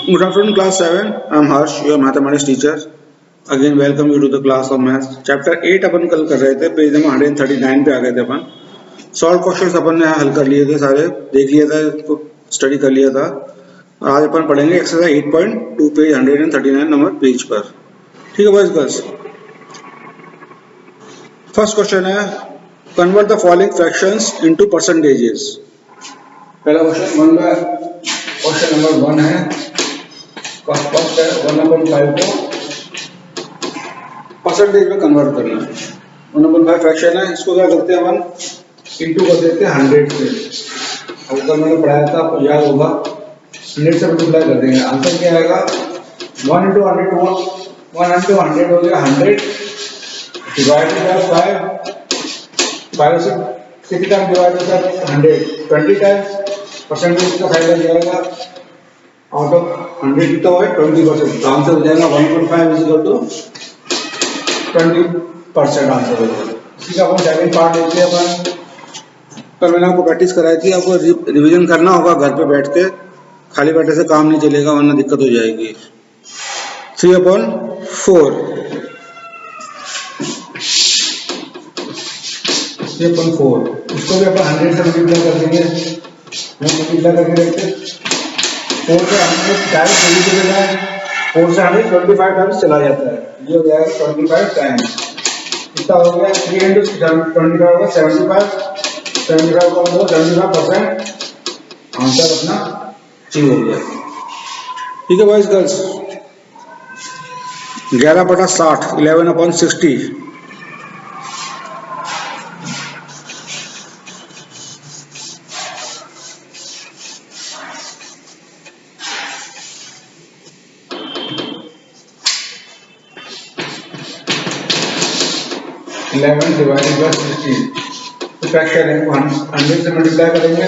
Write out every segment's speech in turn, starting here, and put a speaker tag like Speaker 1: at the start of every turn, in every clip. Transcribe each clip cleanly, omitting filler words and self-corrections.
Speaker 1: Good afternoon, class 7. I'm Harsh, your mathematics teacher. Again, welcome you to the class of maths. Chapter 8 अपन कल कर रहे थे, page number 139 पे आ गए थे अपन. सॉल्व क्वेश्चंस अपन ने हल कर लिए थे सारे, देख लिया था, स्टडी कर लिया था. आज अपन पढ़ेंगे एक्सरसाइज 8.2 पेज 139 नंबर पेज पर. ठीक है बॉयज गर्ल्स. फर्स्ट क्वेश्चन है, convert the following fractions into percentages. पहला क्वेश्चन क्वेश्चन नंबर 1 है. फर्स्ट है 1/5 को परसेंटेज में कन्वर्ट करना है. 1/5 फ्रैक्शन है, इसको क्या करते हैं अपन, इनटू कर देते हैं 100 से. अब कल मैंने पढ़ाया था, आपको याद होगा, 100 से मल्टीप्लाई कर देंगे. आंसर क्या आएगा, 1 × 100 हो गया 100 डिवाइडेड बाय 5 से कितनी टाइम डिवाइड होता है 100 20 टाइम्स. परसेंटेज का फायदा जाएगा, आउट ऑफ 100 कितना हुआ है 20%. तो आंसर हो जाएगा 1/5 20% आंसर होगा. इसी का अपन सेकंड पार्ट देखते हैं. अपन कल मैंने आपको प्रैक्टिस कराई थी, आपको रिवीजन करना होगा घर पे बैठ के. खाली बैठे से काम नहीं चलेगा, वरना दिक्कत हो जाएगी. 3/4 इसको भी अपन 100 से मल्टीप्लाई कर देंगे. मल्टीप्लाई करके देखते 4 से 100 टाइम्स चली चलेगा, 4 से 100 25 टाइम्स चला जाता है. ये हो जाएगा 25 टाइम्स. कितना हो गया 3 × 25 होगा 75 का मतलब 75%. आंसर अपना ठीक हो गया. ठीक है बॉयज गर्ल्स. 11/60 11/60 11 divided by 60. तो फ्रैक्शन है, 100 से मल्टीप्लाई करेंगे,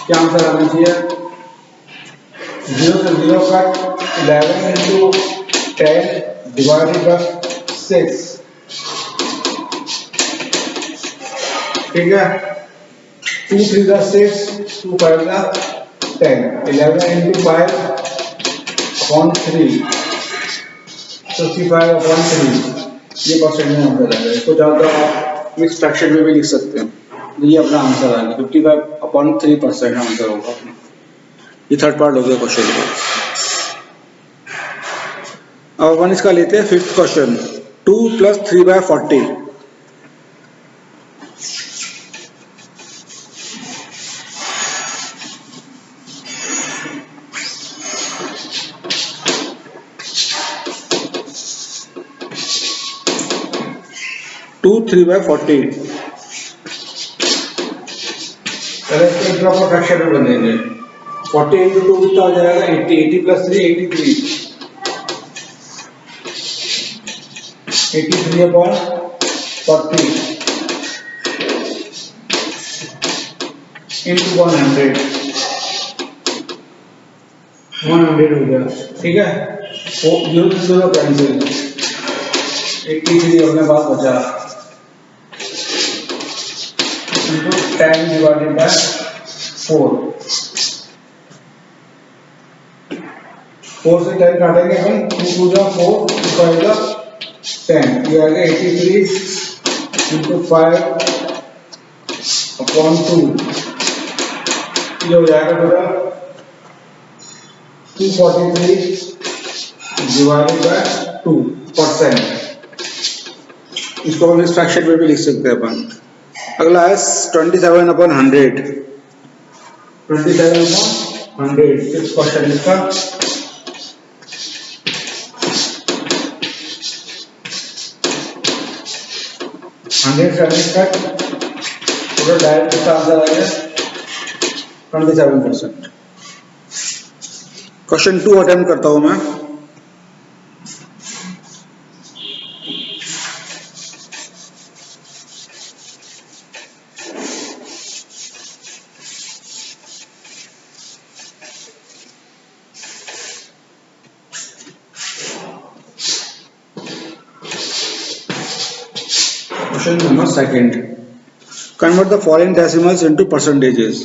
Speaker 1: क्या आंसर आना चाहिए, 0 से 0 कट, 11 × 10 डिवाइडेड बाय 6. ठीक है, 2 × 3 = 6, 2 × 5 = 10. 11 × 5/3 55/3. ये परसेंट में आंसर आएगा. इसको ज़्यादा आप मिक्स फ्रैक्शन में भी लिख सकते हैं. ये अपना आंसर आ गया 55/3% आंसर होगा अपना. ये थर्ड पार्ट हो गया क्वेश्चन का. अब अपन इसका लेते हैं फिफ्थ क्वेश्चन. 2 + 3/40. टू 3/40. पहले इसको प्रॉपर फ्रैक्शन में बनेंगे. 40 × 2 कितना हो जाएगा 80. 80 + 3 83. 83/40 into 100 हो गया. ठीक है, 0 से 0 कैंसिल. 83 अपने पास बचा 10 डिवाइडेड बाय 4. 4 से 10 काटेंगे अपन, 2 × 4 2 × 5 10. ये आ गया 83 × 5/2. ये हो जाएगा टोटल 243 डिवाइडेड बाय 2%. इसको हम इस फ्रैक्शन में भी लिख सकते हैं अपन. अगला है 27/100. 27/100 सिक्स क्वेश्चन इसका. पूरा डायरेक्ट इसका आंसर आएगा 27%. क्वेश्चन 2 अटेम्प्ट करता हूं मैं. Question number 2. Convert the following decimals into percentages.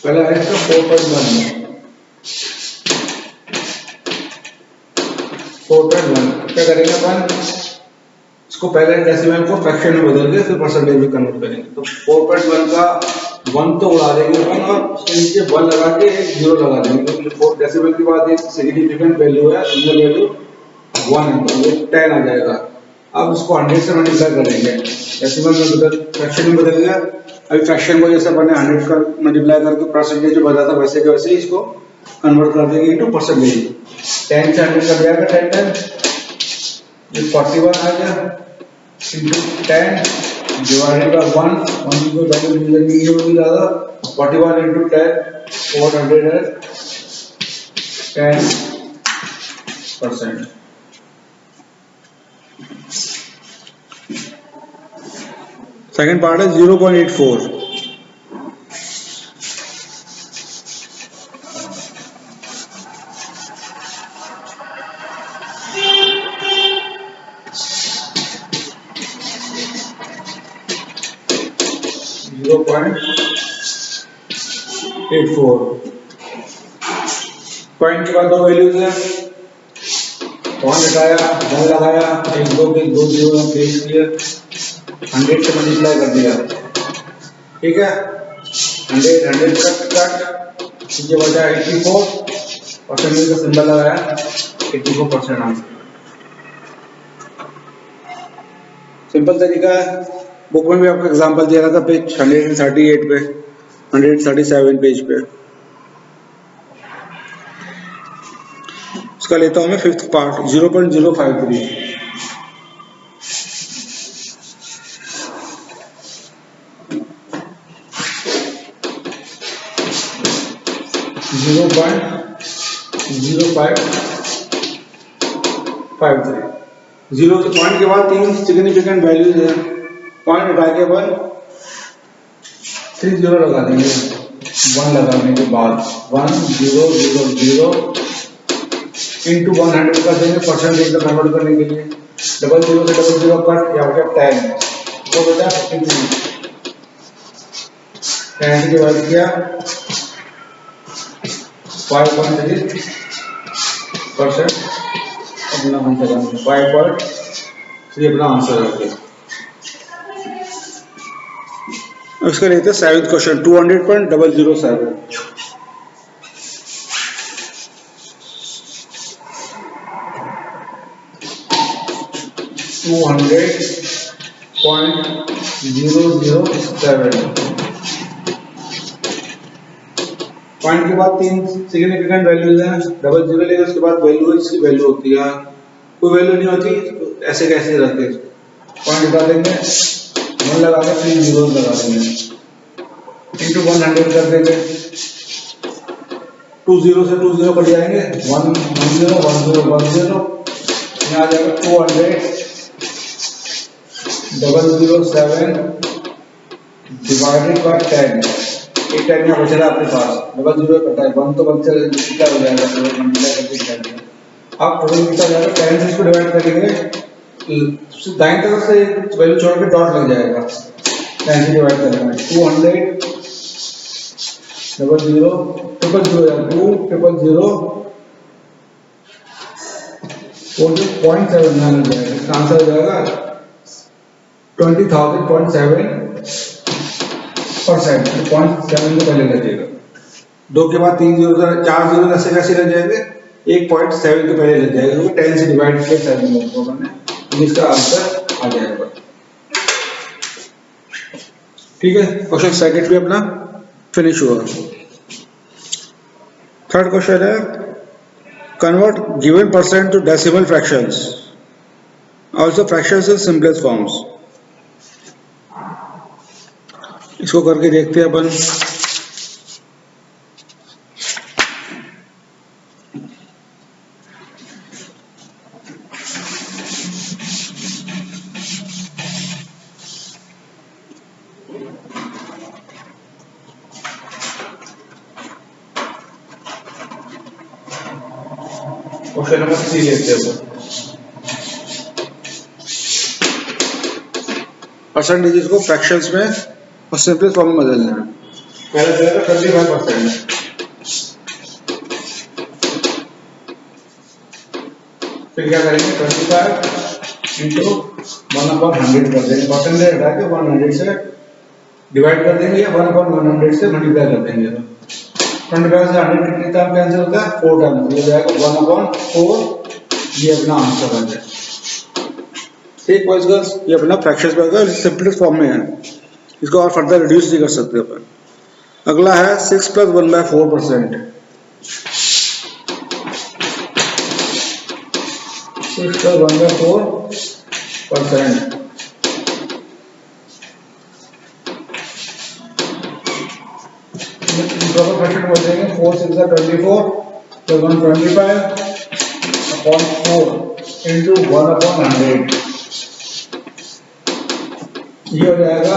Speaker 1: पहला है इसका 4.1 क्या करेंगे अपन, इसको पहले डेसिमल को फ्रैक्शन में बदल के फिर परसेंटेज में कन्वर्ट करेंगे। तो 4.1 का 1 तो उड़ा देंगे अपन और उसके नीचे 1 लगा के एक 0 लगा देंगे, क्योंकि 4 डेसिमल के बाद एक सिग्निफिकेंट वैल्यू है, सिंगल वैल्यू 1 है, तो ये 10 आ जाएगा। अब इसको 100 से मल्टीप्लाई करेंगे, डेसिमल में बदल फ्रैक्शन में बदल गया। अभी फ्रैक्शन को जैसे अपन ने 100 का मल्टीप्लाई करके परसेंटेज जो बदला था वैसे के वैसे ही इसको कन्वर्ट कर देंगे इनटू परसेंटेज। 10 से 100 कर जाएगा 10 टाइम्स, ये 41 आ गया into 10 divided by 1 की कोई वैल्यू नहीं होगी ज़्यादा, 41 into 10 410%। सेकेंड पार्ट है 0.84। पॉइंट के बाद दो वैल्यूज है, पॉइंट हटाया 1 लगाया, एक दो के 2 0 पेश किया, 100 से मल्टीप्लाई कर दिया, ठीक है। 100 कट नीचे बचा 84, परसेंटेज का सिंबल लगाया, 84% आंसर। सिंपल तरीका है, बुक में भी आपको एग्जांपल दिया था पेज 138 पे, 137 पेज पे। इसका लेता हूं मैं 5th पार्ट 0.053। जीरो के पॉइंट के बाद 3 सिग्निफिकेंट वैल्यूज है, पॉइंट हटा के अपन 3 0 लगा देंगे, 1 लगाने के बाद 1 0 0 0 इंटू 100 कर देंगे परसेंटेज का कन्वर्ट करने के लिए। डबल जीरो से डबल जीरो कट, या बचा 10, तो बचा 52, 10 से डिवाइड किया 5.3%, अपना आंसर 5.3 अपना आंसर है। उसका लेते हैं 7th क्वेश्चन 200.007। पॉइंट के बाद 3 सिग्निफिकेंट वैल्यूज हैं, डबल जीरो लेंगे उसके बाद वैल्यू है जिसकी वैल्यू होती है, कोई वैल्यू नहीं होती तो ऐसे कैसे रखते, पॉइंट हटा देंगे, 1 लगा के 3 जीरो लगा देंगे, इंटू 100 कर देंगे, 2 0 से 2 0 कट जाएंगे, 1 0 1 0 1 0, यहाँ आ जाएगा 200.007 डिवाइडेड बाय 10। एक 10 यहाँ बच रहा है अपने पास, डबल जीरो कटा है, 1 तो 1 से क्या हो जाएगा, तो मल्टीप्लाई करके क्या जाएगा, अब टोटल कितना जाएगा, 10 से इसको डिवाइड करेंगे, दाईं तरफ से वैल्यू छोड़ के डॉट लग जाएगा, 10 से डिवाइड करेंगे 200.000 0.7 लग जाएगा, इसका आंसर हो जाएगा 20,000.7%। 0.7 को पहले लगेगा, 2 के बाद 3 जीरो, 4 जीरो ऐसे कैसे लग जाएंगे, 1.7 के पहले लग जाएगा, क्योंकि 10 से डिवाइड किया 7 को मैंने, इसका आंसर आ जाएगा। ठीक है, क्वेश्चन सेकंड भी अपना फिनिश हुआ। थर्ड क्वेश्चन है convert given percent to decimal fractions, also fractions in simplest forms. इसको करके देखते हैं अपन। क्वेश्चन नंबर 3 लेते हैं। परसेंटेजेस को फ्रैक्शंस में और सिंपलेस्ट फॉर्म में बदलना है। पहले चलेगा 25%। फिर क्या करेंगे 25 इंटू 1/100 कर देंगे, परसेंटेज हटा के 100 से डिवाइड कर देंगे या 1/100 से मल्टीप्लाई कर देंगे। तो 25 से 100 कितनी टाइम कैंसिल होता है 4 टाइम, ये जाएगा 1/4। ये अपना आंसर आ जाए। ठीक बॉयज गर्ल्स, ये अपना फ्रैक्शंस में होगा, सिंपलेस्ट फॉर्म में है, इसको और फर्दर रिड्यूस नहीं कर सकते अपन। अगला है 6 + 1/4%। 6 + 1/4%। प्रॉपर फ्रैक्शन बोल देंगे 4 × 6 = 24 + 125 अपॉन 4 इंटू 1/100। ये हो जाएगा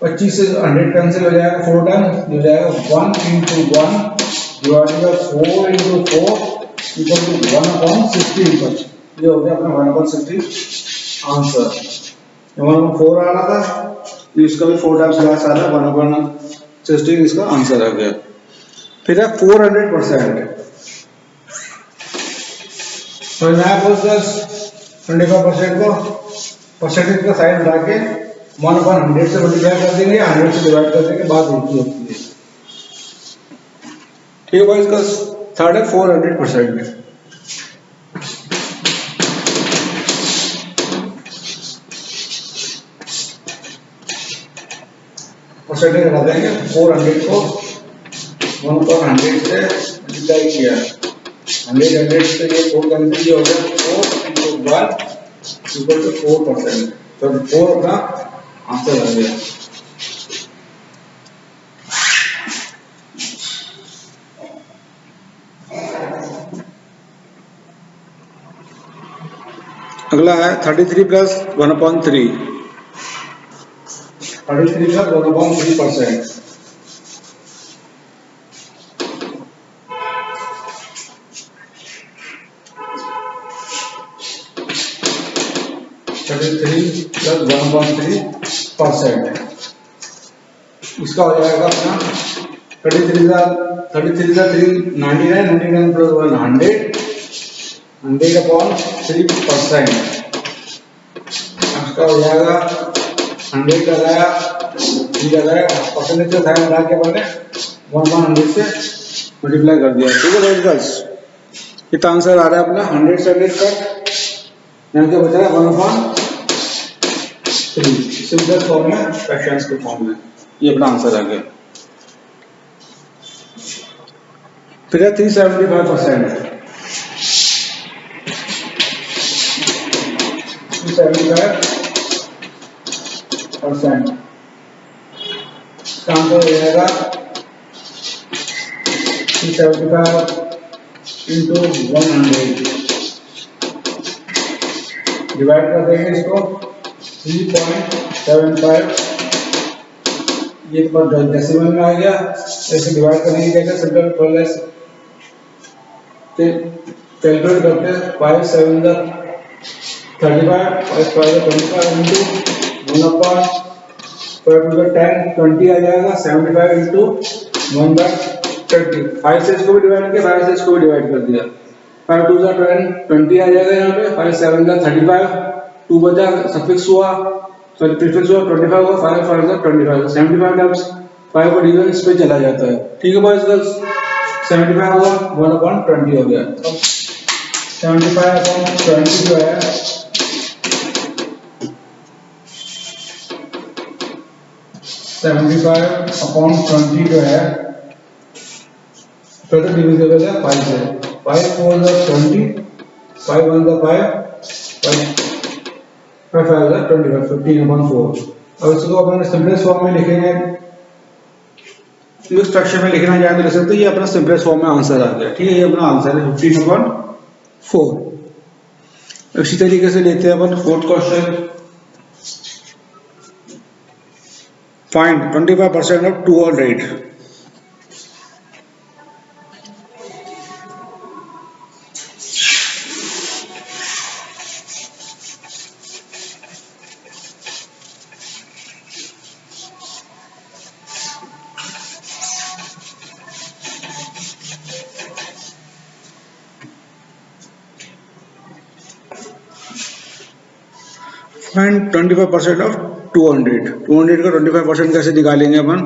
Speaker 1: 25 से 100 कैंसिल हो जाएगा 4 टाइम, हो जाएगा 1 × 1 डिवाइडेड बाय 4 × 4 इक्वल टू 1/16 पर। ये हो गया अपना 1/16 आंसर। 1/4 आ रहा था, इसका भी 4 टाइम्स लगा सारा 1/16 इसका आंसर आ गया। फिर है 400%। तो यहाँ पर 25% को परसेंटेज का साइन उठा के 1/100 से मल्टीप्लाई कर देंगे, 100 से डिवाइड कर देंगे, बात एक ही होती है। ठीक है भाई, इसका थर्ड है 400%। परसेंटेज हटा देंगे, 400 को 1/100 से मल्टीप्लाई किया, 100 से ये 4 कैंसिल हो गया, 4 × 1 इक्वल टू 4%। तो 4 अपना आंसर आ गया। अगला है 33 + 1/3। 33 + 1/3%। 33 + 1/3%। इसका हो जाएगा अपना 33 × 3 99, 99 + 1 100, 100/3%। इसका हो जाएगा 100 लगाया, 3 लगाया, परसेंटेज का साइन हटा के मैंने 1/100 से मल्टीप्लाई कर दिया। ठीक है गर्ल्स, कितना आंसर आ रहा है अपना 100 से 100 कट, यहाँ क्या बचा है 1/3। सिंपल फॉर्म में, फ्रैक्शंस के फॉर्म में, ये अपना आंसर आ गया। फिर है 375%। 375%। इसका आंसर हो जाएगा 375 इंटू 100 डिवाइड कर देंगे इसको 3.75। ये पर डेसिमल में आ गया, ऐसे डिवाइड करने की जगह सिंपल प्लस कैलकुलेट करते हैं 5 × 7 = 35, 5 × 5 = 25 इंटू 1/5 × 10 20 आ जाएगा, 75 इंटू 1/20। 5 से इसको भी डिवाइड किया, 5 से इसको भी डिवाइड कर दिया, 5 × 2 = 20 आ जाएगा यहाँ पे, 5 × 7 = 35, 2 बचा सफिक्स हुआ, सॉरी प्रीफिक्स हुआ, 25 हुआ, 5 × 5 = 25, 75 टाइम्स 5 का डिवीजन इस पे चला जाता है। ठीक है बॉयज गर्ल्स, 75 हुआ 1/20 हो गया। 75/20 जो है 75/20 जो है टोटल डिविजिबल है 5 से। 5 × 4 = 20, 5 × 1 = 5, 5 × 5 = 25, 15/4। अब इसको अपन सिंपलेस्ट फॉर्म में लिखेंगे, इस स्ट्रक्चर में लिखना चाहे तो लिख सकते हैं, ये अपना सिंपलेस्ट फॉर्म में आंसर आ गया। ठीक है, ये अपना आंसर है 15/4। इसी तरीके से लेते हैं अपन fourth question. Find 25% of 200। And 25% of 200। 200 का 25% कैसे निकालेंगे अपन?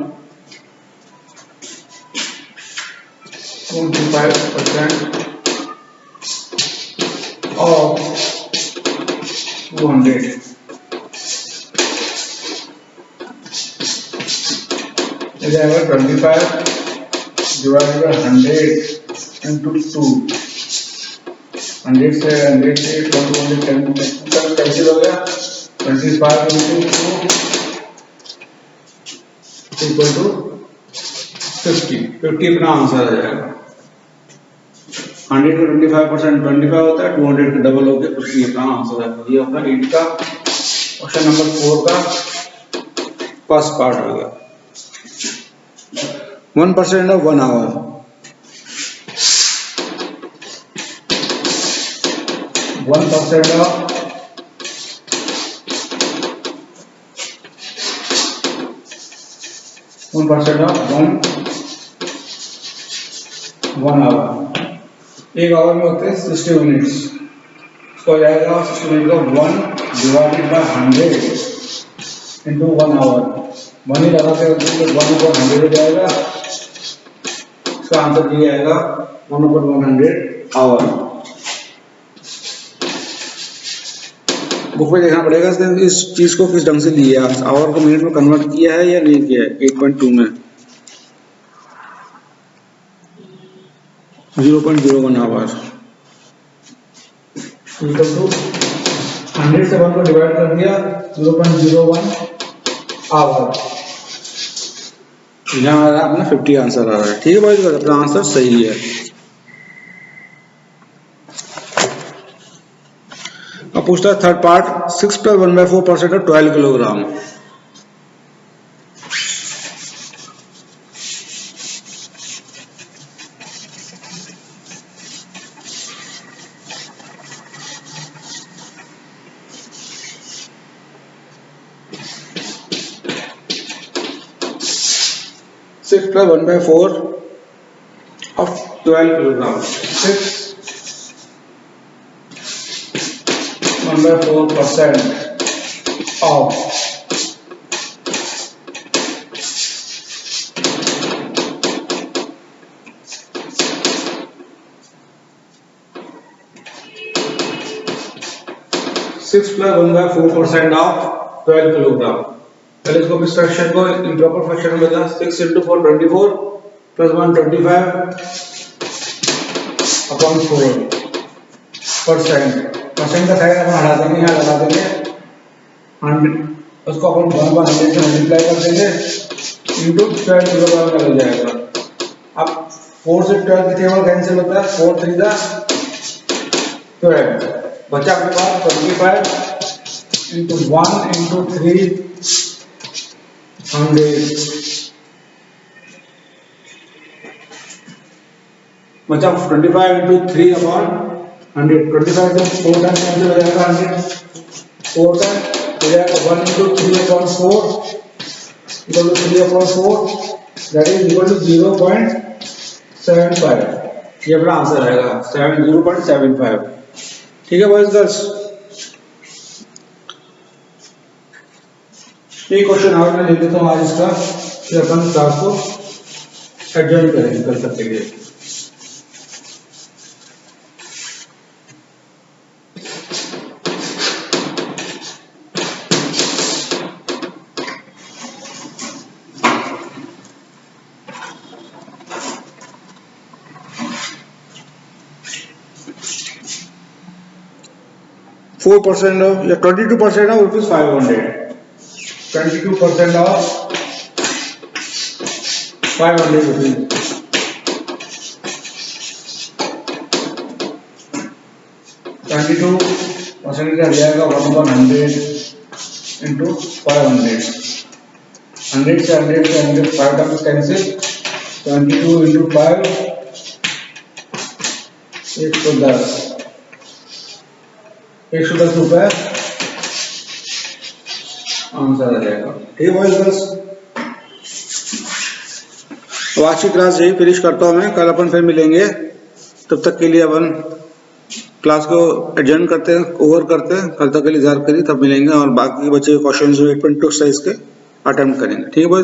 Speaker 1: 25% ऑफ 200 हो जाएगा 25 डिवाइडेड बाय 100 इंटू 2। 100 से 210 कैंसिल हो गया। 25 इंटू 2 इक्वल टू 50। 50 अपना आंसर आ जाएगा। 100 का 25% 25 होता है, 200 का डबल हो गया, 50 अपना आंसर है। ये अपना 8 का क्वेश्चन नंबर 4 का फर्स्ट पार्ट हो गया। 1% of 1 hour. 1% of 1% of 1 hour. एक आवर में होते हैं 60 मिनट्स। इसको हो जाएगा 60 मिनट का 1 डिवाइडेड बाय 100 इंटू 1 आवर। 1 ही लगाते हैं तो 1/100 हो जाएगा। इसका आंसर ये आएगा 1/100 आवर। बुक में देखना पड़ेगा इस चीज को किस ढंग से लिया है, आवर को मिनट में कन्वर्ट किया है या नहीं किया है। 8.2 में 0.01 आवर इक्वल टू 100 से 1 को डिवाइड कर दिया 0.01 आवर। यहाँ आ रहा है अपना 50 आंसर आ रहा है। ठीक है भाई, अपना आंसर सही है। अब पूछता है third part, 6 + 1/4% of 12 kilogram. Six plus 1/4 of 12 kilograms. 6 1/4% of 6 plus 1/4% of 12 kilogram. पहले इसको स्ट्रक्चर को इम्प्रॉपर फ्रैक्शन में बदला। 6 into 4 24 plus 1 25/4%। परसेंट का साइन अपन हटा देंगे, यहाँ लगा देंगे 100, उसको अपन 1/100 से मल्टीप्लाई कर देंगे इंटू 12 किलोग्राम का हो जाएगा। अब 4 से 12 कितने बार कैंसिल होता है? 4 3 12 बचा अपने पास 25 इंटू 1 इंटू 3 100 बचा 25 इंटू 3/100। 25 को 4 टाइम कैंसिल हो जाएगा 100 4 टाइम हो जाएगा 1 into 3/4 equal to 3/4 that is equal to 0.75। ये अपना आंसर आएगा 0.75। ठीक है बॉयज गर्ल्स, एक क्वेश्चन और मैं लिख देता हूँ आज इसका, फिर अपन क्लास को एडजॉइन करेंगे कर सकते हैं। 4% of या 22% of rupees 500. 22% of 500 rupees. Percent का जाएगा 1/100 इंटू 500। 100 से 100 5 टाइम्स कैंसिल। 22 इंटू 5 110 रुपए आंसर आ जाएगा। ठीक है बॉयज गर्ल्स, आज की क्लास यही फिनिश करता हूँ मैं। कल अपन फिर मिलेंगे, तब तक के लिए अपन क्लास को एडजर्न करते हैं, ओवर करते हैं, कल तक के लिए इंतजार करिए, तब मिलेंगे और बाकी बचे क्वेश्चन 8.2 एक्सरसाइज के अटेम्प्ट करेंगे। ठीक है बॉयज।